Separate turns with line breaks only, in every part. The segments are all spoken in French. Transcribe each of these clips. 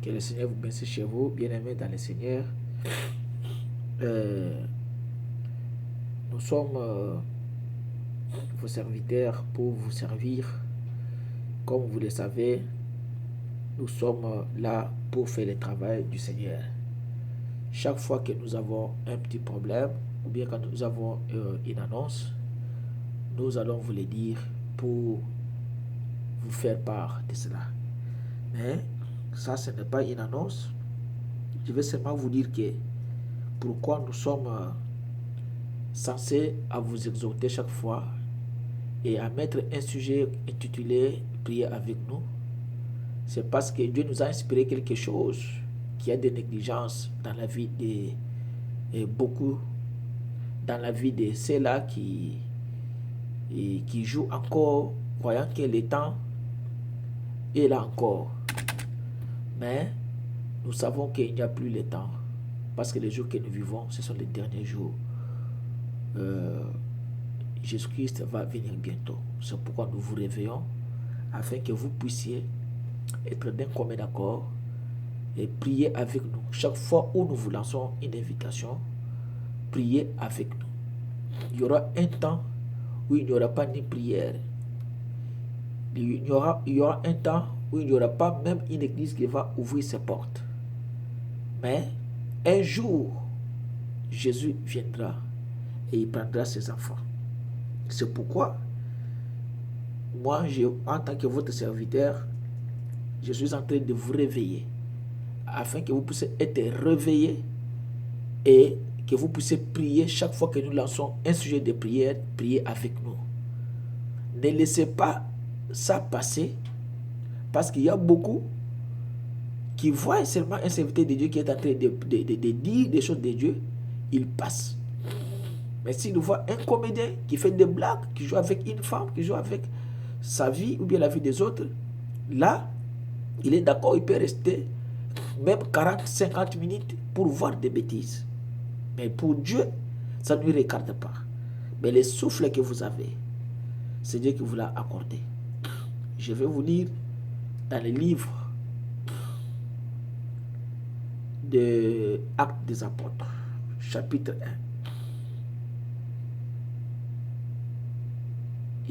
Que le Seigneur vous bénisse chez vous, bien-aimés dans le Seigneur. Euh, nous sommes vos serviteurs pour vous servir. Comme vous le savez, nous sommes là pour faire le travail du Seigneur. Chaque fois que nous avons un petit problème, ou bien quand nous avons une annonce, nous allons vous le dire pour vous faire part de cela. Mais ça, ce n'est pas une annonce. Je vais seulement vous dire que pourquoi nous sommes censés à vous exhorter chaque fois et à mettre un sujet intitulé Priez avec nous. C'est parce que Dieu nous a inspiré quelque chose qui a des négligences dans la vie de beaucoup, dans la vie de ceux-là qui jouent encore, croyant que le temps est là encore. Mais nous savons qu'il n'y a plus le temps, parce que les jours que nous vivons, ce sont les derniers jours. Jésus-Christ va venir bientôt. C'est pourquoi nous vous réveillons, afin que vous puissiez être d'un commun accord et prier avec nous. Chaque fois où nous vous lançons une invitation, priez avec nous. Il y aura un temps où il n'y aura pas ni prière. Il y aura un temps où il n'y aura pas même une église qui va ouvrir ses portes. Mais un jour, Jésus viendra et il prendra ses enfants. C'est pourquoi, moi, en tant que votre serviteur, je suis en train de vous réveiller, afin que vous puissiez être réveillés et que vous puissiez prier chaque fois que nous lançons un sujet de prière, priez avec nous. Ne laissez pas ça passer, parce qu'il y a beaucoup qui voient seulement un serviteur de Dieu qui est en train de dire des choses de Dieu, il passe. Mais s'il voit un comédien qui fait des blagues, qui joue avec une femme, qui joue avec sa vie ou bien la vie des autres, là, il est d'accord, il peut rester même 40-50 minutes pour voir des bêtises. Mais pour Dieu, ça ne lui regarde pas. Mais le souffle que vous avez, c'est Dieu qui vous l'a accordé. Je vais vous lire dans le livre de Actes des Apôtres, chapitre 1.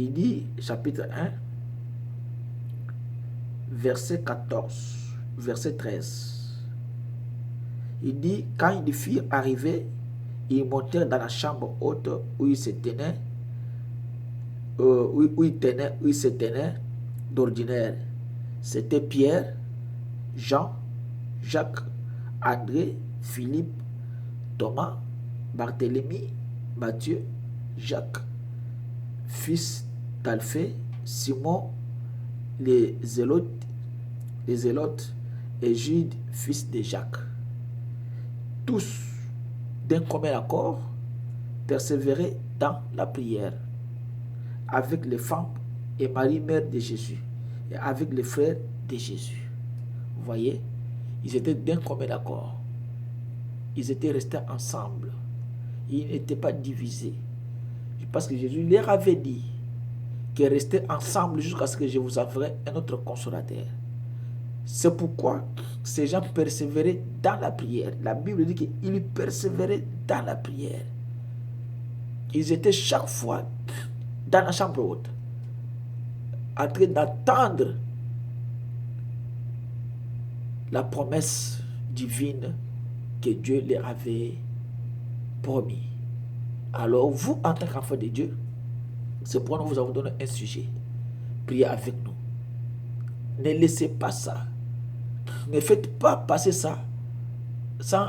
Il dit, chapitre 1, verset 14, verset 13. Il dit, quand ils furent arrivés, ils montèrent dans la chambre haute où ils se tenaient, où ils se tenaient d'ordinaire. C'était Pierre, Jean, Jacques, André, Philippe, Thomas, Barthélemy, Matthieu, Jacques, fils d'Alphée, Simon, les Zélotes et Jude, fils de Jacques. Tous, d'un commun accord, persévéraient dans la prière, avec les femmes et Marie, mère de Jésus, et avec les frères de Jésus. Vous voyez, ils étaient d'un commun accord. Ils étaient restés ensemble. Ils n'étaient pas divisés. Parce que Jésus leur avait dit que restez ensemble jusqu'à ce que je vous enverrai un autre consolateur. C'est pourquoi ces gens persévéraient dans la prière. La Bible dit qu'ils persévéraient dans la prière. Ils étaient chaque fois dans la chambre haute, en train d'attendre la promesse divine que Dieu leur avait promis. Alors vous, en tant qu'enfant de Dieu, c'est pourquoi nous vous avons donné un sujet. Priez avec nous. Ne laissez pas ça. Ne faites pas passer ça sans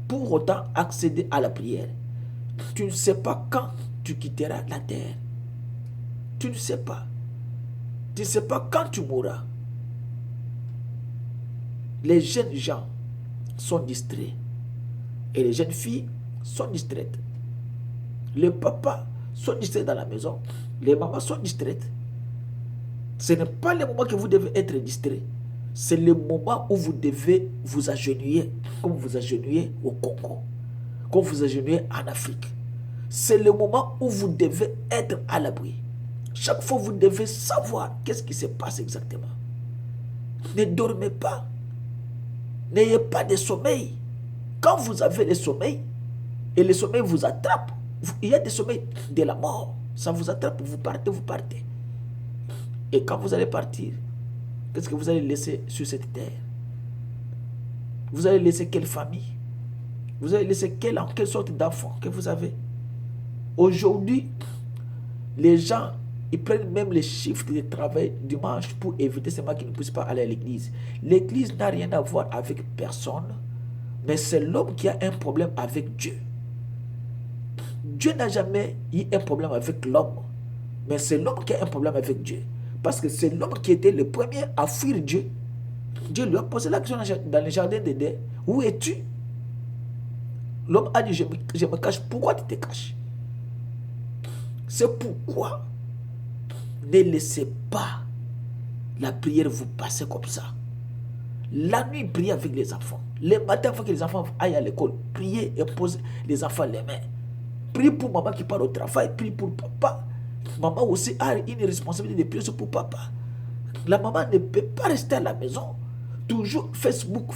pour autant accéder à la prière. Tu ne sais pas quand tu quitteras la terre. Tu ne sais pas. Tu ne sais pas quand tu mourras. Les jeunes gens sont distraits. Et les jeunes filles sont distraites. Les papas sont distraits dans la maison. Les mamans sont distraites. Ce n'est pas le moment que vous devez être distrait. C'est le moment où vous devez vous agenouiller, comme vous agenouillez au Congo, comme vous agenouillez en Afrique. C'est le moment où vous devez être à l'abri. Chaque fois, vous devez savoir qu'est-ce qui se passe exactement. Ne dormez pas. N'ayez pas de sommeil. Quand vous avez le sommeil, et le sommeil vous attrape, il y a des sommeils de la mort. Ça vous attrape, vous partez, vous partez. Et quand vous allez partir, qu'est-ce que vous allez laisser sur cette terre? Vous allez laisser quelle famille? Vous allez laisser quelle sorte d'enfant que vous avez? Aujourd'hui, les gens, ils prennent même les chiffres de travail dimanche pour éviter seulement qu'ils ne puissent pas aller à l'église. L'église n'a rien à voir avec personne, mais c'est l'homme qui a un problème avec Dieu. Dieu n'a jamais eu un problème avec l'homme, mais c'est l'homme qui a un problème avec Dieu. Parce que c'est l'homme qui était le premier à fuir Dieu. Dieu lui a posé la question dans le jardin d'Éden. Où es-tu? L'homme a dit, je me cache. Pourquoi tu te caches? C'est pourquoi ne laissez pas la prière vous passer comme ça. La nuit, priez avec les enfants. Le matin, il faut que les enfants aillent à l'école. Priez et posez les enfants les mains. Priez pour maman qui part au travail. Priez pour papa. Maman aussi a une responsabilité de prier pour papa. La maman ne peut pas rester à la maison. Toujours Facebook.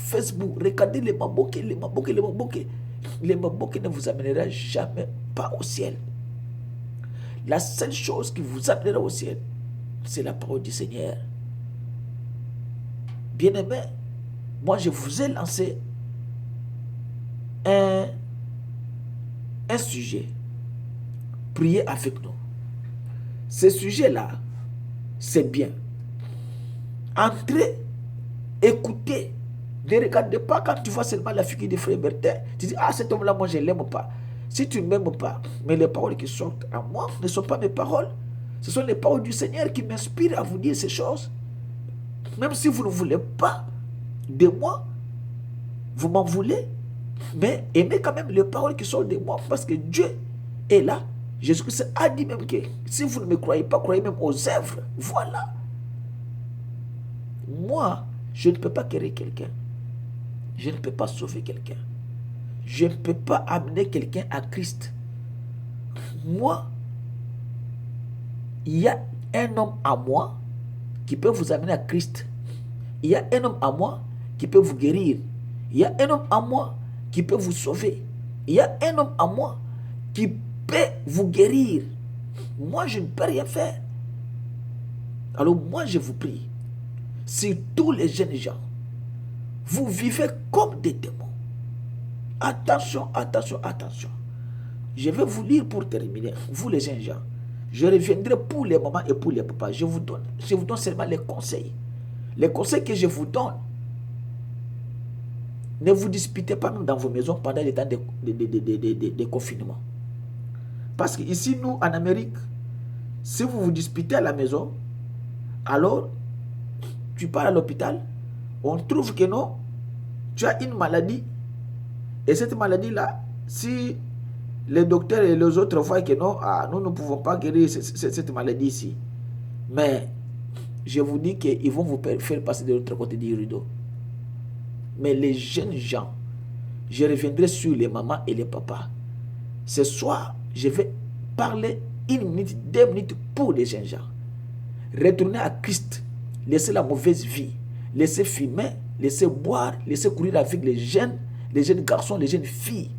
Regardez les maboké. Les maboké ne vous amènera jamais pas au ciel. La seule chose qui vous amènera au ciel, c'est la parole du Seigneur. Bien-aimés, moi je vous ai lancé un sujet. Priez avec nous. Ce sujet-là, c'est bien. Entrez, écoutez. Ne regardez pas quand tu vois seulement la figure de Frère Bertin. Tu dis, ah, cet homme-là, moi, je ne l'aime pas. Si tu ne m'aimes pas, mais les paroles qui sortent à moi ne sont pas mes paroles. Ce sont les paroles du Seigneur qui m'inspirent à vous dire ces choses. Même si vous ne voulez pas de moi, vous m'en voulez, mais aimez quand même les paroles qui sortent de moi, parce que Dieu est là. Jésus-Christ a dit même que si vous ne me croyez pas, croyez même aux œuvres. Voilà. Moi, je ne peux pas guérir quelqu'un. Je ne peux pas sauver quelqu'un. Je ne peux pas amener quelqu'un à Christ. Moi, il y a un homme à moi qui peut vous amener à Christ. Il y a un homme à moi qui peut vous guérir. Il y a un homme à moi qui peut vous sauver. Il y a un homme à moi qui peut vous guérir. Moi, je ne peux rien faire. Alors moi, je vous prie, si tous les jeunes gens, vous vivez comme des démons, attention, attention, attention. Je vais vous lire pour terminer, vous les jeunes gens. Je reviendrai pour les mamans et pour les papas. Je vous donne seulement les conseils. Les conseils que je vous donne. Ne vous disputez pas même dans vos maisons pendant les temps de confinement. Parce qu'ici, nous, en Amérique, si vous vous disputez à la maison, alors, tu pars à l'hôpital, on trouve que non, tu as une maladie. Et cette maladie-là, si les docteurs et les autres voient que non, nous ne pouvons pas guérir cette maladie ici. Mais je vous dis qu'ils vont vous faire passer de l'autre côté du rideau. Mais les jeunes gens, je reviendrai sur les mamans et les papas. Ce soir, je vais parler 1 minute, 2 minutes pour les jeunes gens. Retournez à Christ. Laissez la mauvaise vie. Laissez fumer, laissez boire, laissez courir avec les jeunes garçons, les jeunes filles.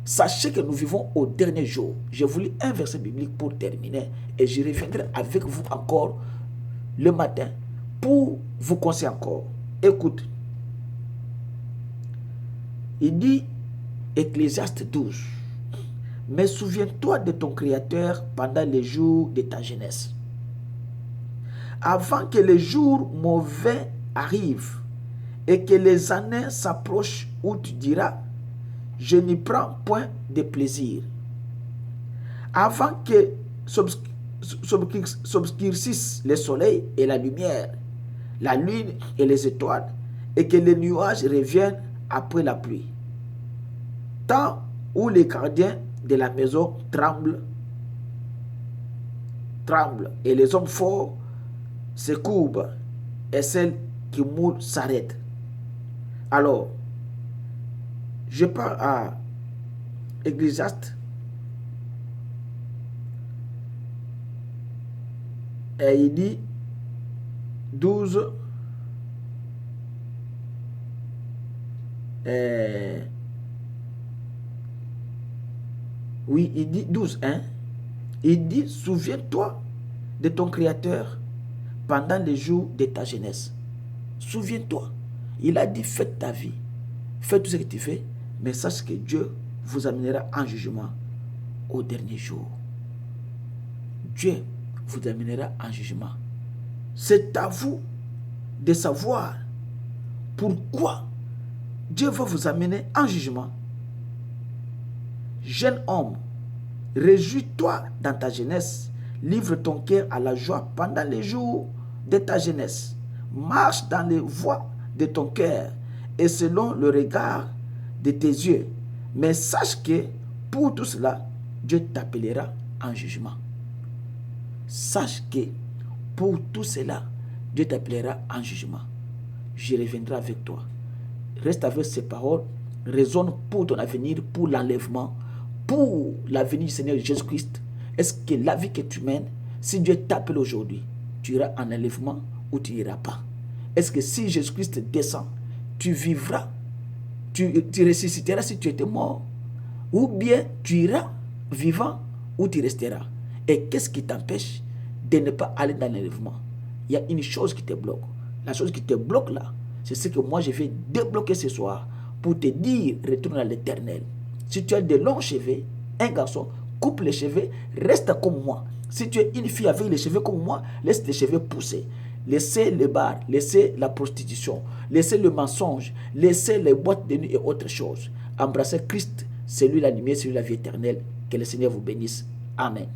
Sachez que nous vivons au dernier jour. Je vous lis un verset biblique pour terminer et je reviendrai avec vous encore le matin pour vous conseiller encore. Écoute. Il dit, Ecclésiaste 12, mais souviens-toi de ton Créateur pendant les jours de ta jeunesse, avant que les jours mauvais arrivent et que les années s'approchent où tu diras, je n'y prends point de plaisir. Avant que s'obscurcissent le soleil et la lumière, la lune et les étoiles, et que les nuages reviennent après la pluie. Temps où les gardiens de la maison tremblent, et les hommes forts se courbent, et celles qui mourent s'arrêtent. Alors, je parle à Ecclésiaste, et il dit 12, oui, il dit 12, hein? Il dit, souviens-toi de ton Créateur pendant les jours de ta jeunesse. Souviens-toi. Il a dit, fais ta vie. Fais tout ce que tu fais, mais sache que Dieu vous amènera en jugement au dernier jour. Dieu vous amènera en jugement. C'est à vous de savoir pourquoi Dieu va vous amener en jugement. Jeune homme, réjouis-toi dans ta jeunesse. Livre ton cœur à la joie pendant les jours de ta jeunesse. Marche dans les voies de ton cœur et selon le regard de tes yeux. Mais sache que pour tout cela, Dieu t'appellera en jugement. Sache que pour tout cela, Dieu t'appellera en jugement. Je reviendrai avec toi. Reste avec ces paroles. Raisonne pour ton avenir, pour l'enlèvement, pour l'avenir du Seigneur Jésus-Christ. Est-ce que la vie que tu mènes, si Dieu t'appelle aujourd'hui, tu iras en enlèvement ou tu n'iras pas? Est-ce que si Jésus-Christ descend, tu vivras, tu ressusciteras si tu étais mort, ou bien tu iras vivant ou tu resteras? Et qu'est-ce qui t'empêche de ne pas aller dans l'enlèvement? Il y a une chose qui te bloque. La chose qui te bloque là, c'est ce que moi je vais débloquer ce soir pour te dire, retourne à l'Éternel. Si tu as de longs cheveux, un garçon, coupe les cheveux, reste comme moi. Si tu es une fille avec les cheveux comme moi, laisse tes cheveux pousser. Laissez les bars, laissez la prostitution, laissez le mensonge, laissez les boîtes de nuit et autres choses. Embrassez Christ, c'est lui la lumière, c'est lui la vie éternelle. Que le Seigneur vous bénisse. Amen.